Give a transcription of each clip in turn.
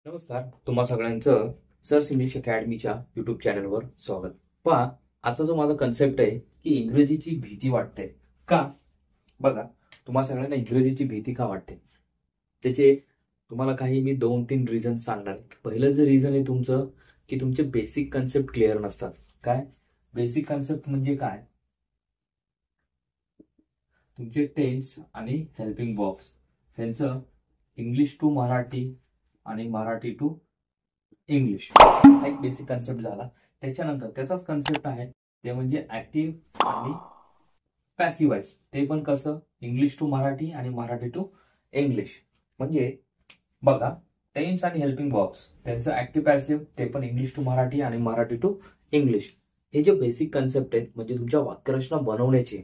नमस्कार, तुम्हा सगळ्यांचं सर्स इंग्लिश अकॅडमीच्या युट्यूब चॅनलवर स्वागत. पहा, आजचा जो माझा कन्सेप्ट आहे की इंग्रजीची भीती वाटते का. बघा, तुम्हा सगळ्यांना इंग्रजीची भीती का वाटते त्याचे तुम्हाला काही मी 2-3 रिझन सांगणार आहे. पहिलं जे रिझन आहे तुमचं की तुमचे बेसिक कन्सेप्ट क्लिअर नसतात. काय बेसिक कन्सेप्ट म्हणजे काय? तुमचे टेन्स आणि हेल्पिंग वर्ब्स त्यांचं इंग्लिश टू मराठी आणि मराठी टू इंग्लिश हा एक बेसिक कन्सेप्ट झाला. त्याच्यानंतर त्याचाच कन्सेप्ट आहे ते म्हणजे ऍक्टिव्ह आणि पॅसिव्ह वॉइस. ते पण कसं इंग्लिश टू मराठी आणि मराठी टू इंग्लिश. म्हणजे बघा, टेन्स आणि हेल्पिंग वर्ब्स त्यांचं ऍक्टिव्ह पॅसिव्ह ते पण इंग्लिश टू मराठी आणि मराठी टू इंग्लिश. हे जे बेसिक कन्सेप्ट आहेत म्हणजे तुमच्या वाक्यरचना बनवण्याचे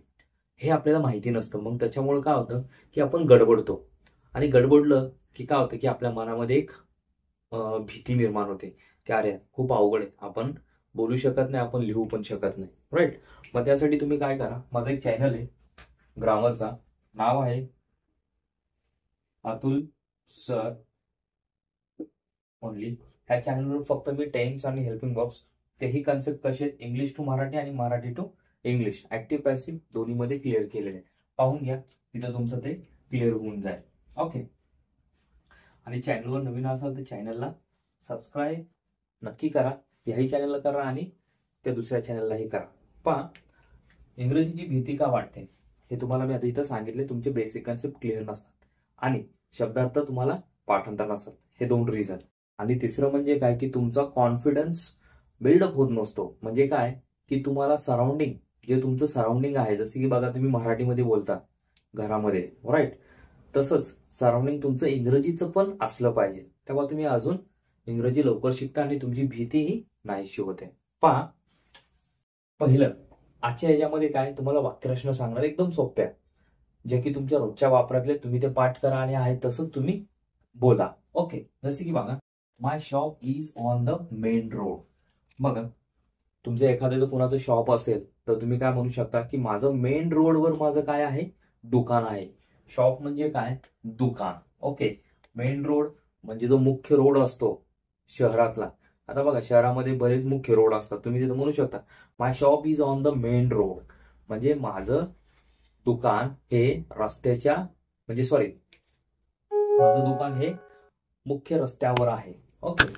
हे आपल्याला माहिती नसतं. मग त्याच्यामुळे काय होतं की आपण गडबडतो आणि गडबडलं की काय होतं की आपल्या मनामध्ये एक भीती निर्माण होते की अरे खूप अवघड आहे, आपण बोलू शकत नाही, आपण लिहू पण शकत नाही. राईट. मग त्यासाठी तुम्ही काय करा, माझा एक चॅनल आहे ग्रामरचा, नाव आहे अतुल सर ओनली. ह्या चॅनलवर फक्त मी टेन्स आणि हेल्पिंग वर्ब्स तेही कन्सेप्ट कसे इंग्लिश टू मराठी आणि Marathi to English active passive दोन्हीमध्ये क्लिअर केलेले. पाहून घ्या, तिथं तुमचं ते क्लिअर होऊन जाईल. ओके. आणि चॅनलवर नवीन असाल तर चॅनलला सबस्क्राईब नक्की करा. याही चॅनलला करा आणि त्या दुसऱ्या चॅनललाही करा. पहा, इंग्रजीची भीती का वाटते हे तुम्हाला मी आता इथं सांगितले. तुमचे बेसिक कन्सेप्ट क्लिअर नसतात आणि शब्दार्थ तुम्हाला पाठांतर नसतात. हे 2 रिझन. आणि तिसरं म्हणजे काय की तुमचा कॉन्फिडन्स बिल्डअप होत नसतो. म्हणजे काय की तुम्हाला सराउंडिंग जे तुमचं सराउंडिंग आहे, जसं की बघा तुम्ही मराठीमध्ये बोलता घरामध्ये, राईट, तसंच सराउंडिंग तुमचं इंग्रजीचं पण असलं पाहिजे. तेव्हा तुम्ही अजून इंग्रजी लवकर शिकता आणि तुमची भीतीही नाहीशी होते. पहा, पहिलं आजच्या ह्याच्यामध्ये काय तुम्हाला वाक्यरचना सांगणार एकदम सोप्या, जे की तुमच्या रोजच्या वापरातले तुम्ही ते पाठ करा आणि आहे तसंच तुम्ही बोला. ओके. जसे की बघा, my shop is on the main road. बघा, तुमचं एखाद्याचं कोणाचं शॉप असेल तर तुम्ही काय म्हणू शकता की माझं मेन रोडवर माझं काय आहे, दुकान आहे. शॉप म्हणजे काय, दुकान. ओके. मेन रोड म्हणजे जो मुख्य रोड असतो शहरातला. आता बघा, शहरामध्ये बरेच मुख्य रोड असतात. तुम्ही तिथे म्हणू शकता my shop is on the main road, म्हणजे माझं दुकान हे रस्त्याच्या म्हणजे सॉरी माझं दुकान हे मुख्य रस्त्यावर आहे. ओके.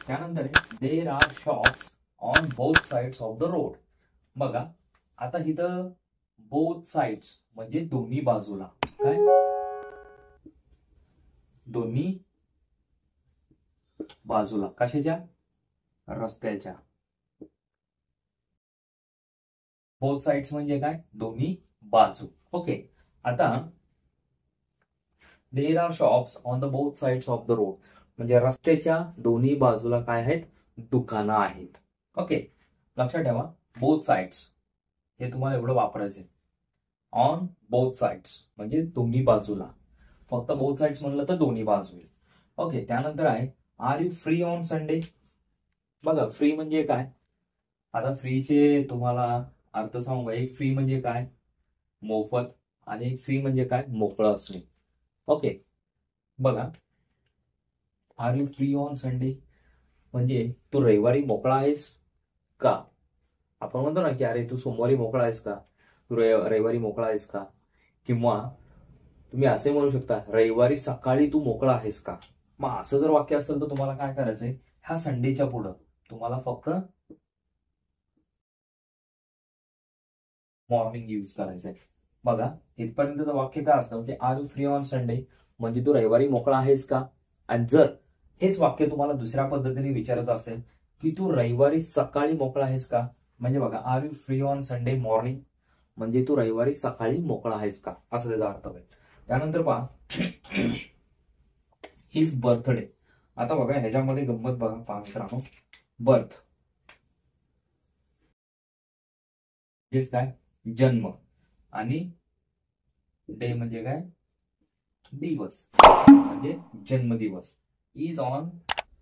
त्यानंतर there are shops on both sides of the road. बघा, आता इथं बोथ साइड्स म्हणजे दोन्ही बाजूला. काय, दोन्ही बाजूला कशाच्या, रस्त्याच्या. बोथ साइड्स म्हणजे काय, दोन्ही बाजू. ओके. आता there are shops on the both sides of the road म्हणजे रस्त्याच्या दोन्ही बाजूला काय आहेत, दुकानं आहेत. ओके. लक्षात ठेवा, बोथ साइड्स हे तुम्हाला एवढं वापरायचं आहे. ऑन बोथ साइड्स म्हणजे दोन्ही बाजूला. फक्त बोथ साइड्स म्हणलं तर दोन्ही बाजू. ओके. त्यानंतर आहे are you free on Sunday. बघा, फ्री म्हणजे काय, आता फ्रीचे तुम्हाला अर्थ सांगू. एक फ्री म्हणजे काय, मोफत, आणि एक फ्री म्हणजे काय, मोकळं असणे. ओके. बघा, are you free on Sunday म्हणजे तू रविवारी मोकळा आहेस का. आपण म्हणतो ना की अरे तू सोमवारी मोकळा आहेस का, तू रविवारी मोकळा आहेस का. किंवा तुम्ही असे म्हणू शकता रविवारी सकाळी तू मोकळा आहेस का. मग असं जर वाक्य असेल तर तुम्हाला काय करायचंय, ह्या संडेच्या पुढं तुम्हाला फक्त मॉर्निंग यूज करायचंय. बघा, इथपर्यंतचं वाक्य काय असतं म्हणजे are you free on Sunday म्हणजे तू रविवारी मोकळा आहेस का. आणि जर हेच वाक्य तुम्हाला दुसऱ्या पद्धतीने विचारायचं असेल की तू रविवारी सकाळी मोकळा आहेस का, म्हणजे बघा are you free on Sunday morning म्हणजे तू रविवारी सकाळी मोकळा आहेस का, असं त्याचा अर्थ होईल. त्यानंतर पहा, हिज बर्थडे. आता बघा ह्याच्यामध्ये गंमत बघा, पहा मित्रांनो, बर्थ हेच काय, जन्म, आणि डे म्हणजे काय, दिवस म्हणजे जन्मदिवस. Is on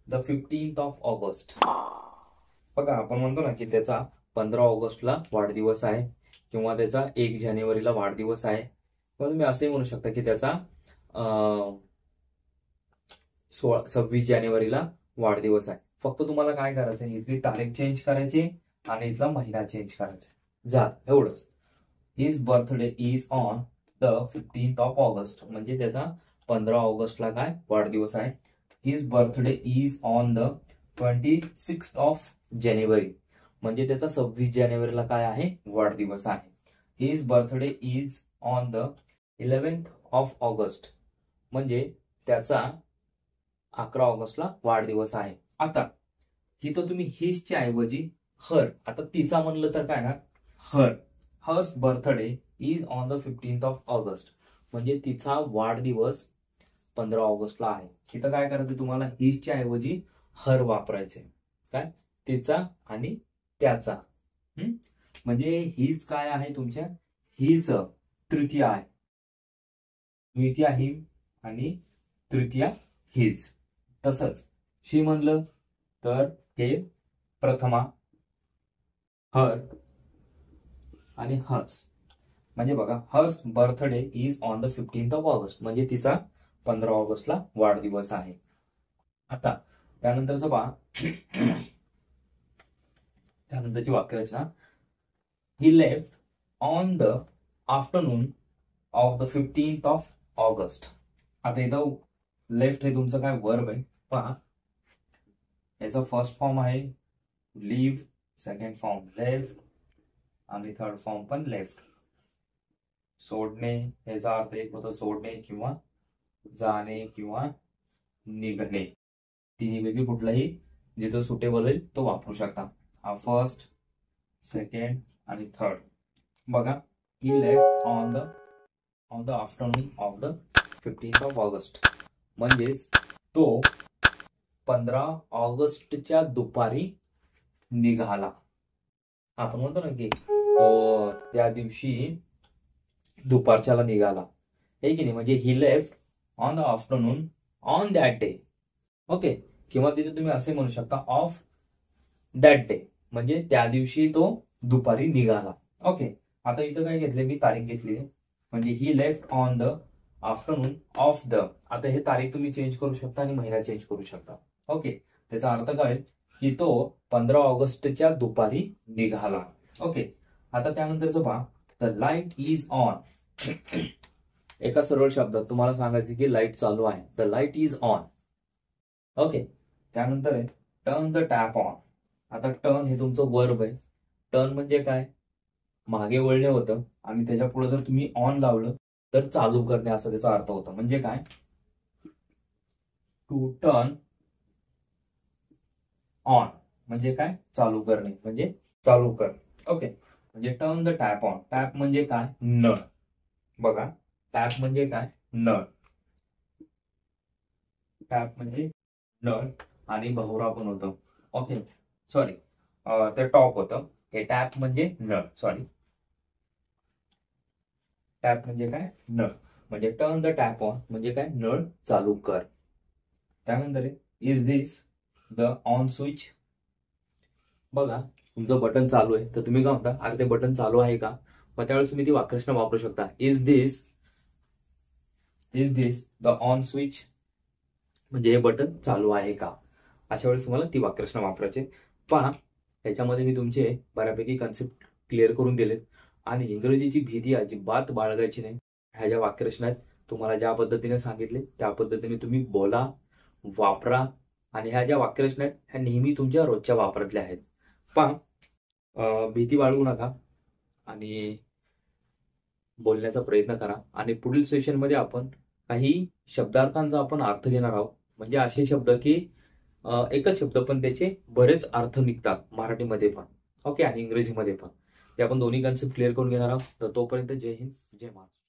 the 15th of August. बघा, आपण म्हणतो ना की त्याचा 15 ऑगस्टला वाढदिवस आहे किंवा त्याचा 1 जानेवारीला वाढदिवस आहे. पण तुम्ही असेही म्हणू शकता की त्याचा 26 जानेवारीला वाढदिवस आहे. फक्त तुम्हाला काय करायचं आहे, इथली तारीख चेंज करायची आणि इथला महिना चेंज करायचा झालं एवढंच. His birthday is on the 15th of August, म्हणजे त्याचा 15 ऑगस्टला काय वाढदिवस आहे. His birthday is on the 26th of January, म्हणजे त्याचा 26 जानेवारीला काय आहे वाढदिवस आहे. His birthday is on the 11th of August, म्हणजे त्याचा 11 ऑगस्टला वाढदिवस आहे. आता इथं तुम्ही हिजच्या ऐवजी हर, आता तिचा म्हणलं तर काय ना her, hers birthday is on the 15th of August, म्हणजे तिचा वाढदिवस 15 ऑगस्टला आहे. इथं काय करायचं तुम्हाला, हिजच्या ऐवजी हर वापरायचे. काय, तिचा आणि त्याचा. म्हणजे हिज काय आहे तुमच्या, हिज तृतीया आहे, द्वितीया हिम आणि तृतीया हिज. तसंच शी म्हणलं तर हे प्रथमा, हर आणि हर्स. म्हणजे बघा, hers birthday is on the 15th of August, म्हणजे तिचा 15 ऑगस्टला वाढदिवस आहे. आता त्यानंतरचं पहा, त्यानंतरची वाक्यरचना, he left on the afternoon of the 15th of August. आता इथं लेफ्ट हे तुमचं काय वर्ब आहे पहा. याचा फर्स्ट फॉर्म आहे लिव्ह, सेकंड फॉर्म लेफ्ट आणि थर्ड फॉर्म पण लेफ्ट. सोडणे याचा अर्थ एक होतो सोडणे किंवा जाणे किंवा निघणे. तिन्हीपैकी कुठलाही जिथं सुटेबल होईल तो वापरू शकता. हा फर्स्ट, सेकंड आणि थर्ड. बघा, he left on the afternoon of the 15th of August, म्हणजेच तो 15 ऑगस्टच्या दुपारी निघाला. आपण म्हणतो ना की तो त्या दिवशी दुपारच्याला निघाला, हे की नाही. म्हणजे he left on the afternoon on that day. Okay, किंवा तिथे तुम्ही असे म्हणू शकता ऑफ दॅट डे, म्हणजे त्या दिवशी तो दुपारी निघाला. ओके, आता इथं काय घेतले, मी तारीख घेतली, म्हणजे he left on the afternoon of the. आता हे तारीख तुम्ही चेंज करू शकता आणि महिना चेंज करू शकता. ओके, त्याचा अर्थ काय की तो 15 ऑगस्टच्या दुपारी निघाला. ओके, आता त्यानंतरचं पहा, द लाईट इज ऑन. एका सरळ शब्दात तुम्हाला सांगायचे की लाईट चालू आहे, the light is on. Okay, त्यानंतर आहे टर्न द टॅप ऑन. आता टर्न हे तुमचं वर्ब आहे. टर्न म्हणजे काय, मागे वळणे होतं आणि त्याच्या पुढे जर तुम्ही ऑन लावलं तर चालू करणे असा त्याचा अर्थ होता. म्हणजे काय, टू टर्न ऑन म्हणजे काय, चालू करणे, म्हणजे चालू कर. ओके, म्हणजे turn the tap on. Tap म्हणजे काय, नळ. बघा, टॅप म्हणजे काय, नळ. टॅप म्हणजे नळ आणि बहुरा पण होतं. ओके, सॉरी, ते टॉप होतं. हे टॅप म्हणजे नळ, सॉरी. टॅप म्हणजे काय, नळ. म्हणजे टर्न द टॅप ऑन म्हणजे काय, नळ चालू कर. त्यानंतर is this the on switch. बघा, तुमचं बटन चालू आहे तर तुम्ही काय म्हणता, अरे ते बटन चालू आहे का. मग त्यावेळेस तुम्ही ती वाक्यरचना वापरू शकता, is this the on switch, म्हणजे हे बटन चालू आहे का. अशा वेळेस तुम्हाला ती वाक्यरचना वापरायची. पहा, याच्यामध्ये मी तुमचे बऱ्यापैकी कन्सेप्ट क्लिअर करून दिलेत. आणि इंग्रजीची भीती अजिबात बाळगायची नाही. ह्या ज्या वाक्यरचना तुम्हाला ज्या पद्धतीने सांगितले त्या पद्धतीने तुम्ही बोला, वापरा. आणि ह्या ज्या वाक्यरचना आहेत ह्या नेहमी तुमच्या रोजच्या वापरातल्या आहेत. पहा, भीती बाळगू नका आणि बोलण्याचा प्रयत्न करा. आणि पुढील सेशनमध्ये आपण काही शब्दार्थांचा आपण अर्थ घेणार आहोत. म्हणजे असे शब्द की एकच शब्द पण त्याचे बरेच अर्थ निघतात मराठीमध्ये पण, ओके, आणि इंग्रजीमध्ये पण. ते आपण दोन्ही कन्सेप्ट क्लिअर करून घेणार आहोत. तर तोपर्यंत जय हिंद, जय महाराष्ट्र.